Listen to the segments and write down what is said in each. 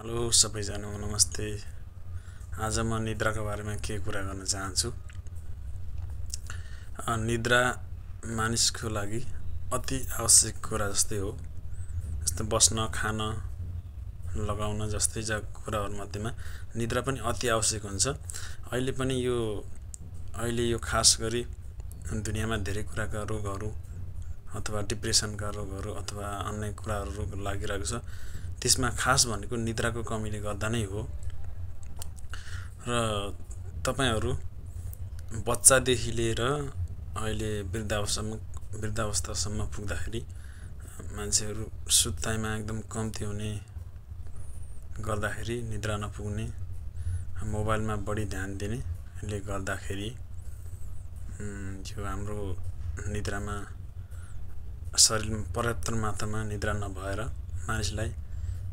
Hello सबैजना, नमस्ते। आज म निद्राको बारेमा के कुरा गर्न चाहन्छु। निद्रा मानिसको लागि अति आवश्यक कुरा जस्तै हो। जस्तै बस्न, खान, लगाउन जस्तै कुराहरु मध्येमा निद्रा पनि अति आवश्यक हुन्छ। अहिले यो खास गरी दुनियाँमा धेरै कुराका रोगहरू अथवा डिप्रेसनका रोगहरू अथवा अन्य कुराहरू लागिरहेको छ। त्यसमा खास भनेको निद्राको कमीले गर्दा नै हो। र तपाईहरु बच्चादेखि लिएर अहिले वृद्धावस्थासम्म पुग्दाखेरि मान्छेहरू सुत्ताइमा एकदम कम्ती हुने गर्दाखेरि निद्रा नपुग्ने, मोबाइलमा बढी ध्यान दिनेले गर्दाखेरि यो हाम्रो निद्रामा शरीरमा पर्याप्त मात्रामा निद्रा नभएर मानिसलाई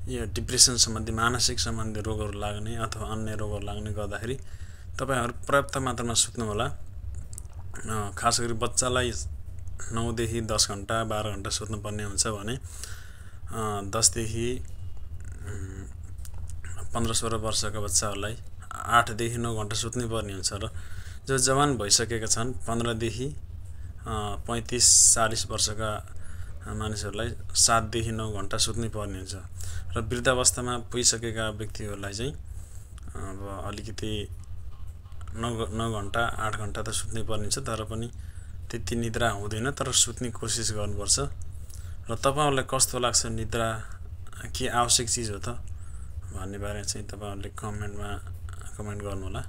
यो डिप्रेसन सम्बन्धी मानसिक सम्बन्धी रोगहरू लाग्ने अथवा अन्य रोगहरू लाग्ने गर्दाखेरि तपाईहरु पर्याप्त मात्रामा सुत्नु होला। खास गरी बच्चालाई 9 देखि 10 घण्टा 12 घण्टा सुत्नु पर्ने हुन्छ भने 10 देखि 15-16 वर्षका बच्चाहरूलाई 8 देखि 9 घण्टा सुत्नै पर्ने हुन्छ र जो जवान भइसकेका छन् 15 देखि 35-40 वर्षका मानिसहरूलाई 7 देखि 9 घण्टा सुत्नै पर्ने हुन्छ र वृद्धावस्थामा पुगिसकेका व्यक्तिहरूलाई चाहिँ अब अलिकति 9 घण्टा 8 घण्टा त सुत्नै पर्ने हुन्छ, तर पनि त्यति निद्रा हुँदैन, तर सुत्ने कोसिस गर्नुपर्छ। र तपाईहरुलाई कस्तो लाग्छ, निद्रा के आवश्यक चीज हो त भन्ने बारे चाहिँ तपाईहरुले कमेन्ट गर्नु होला।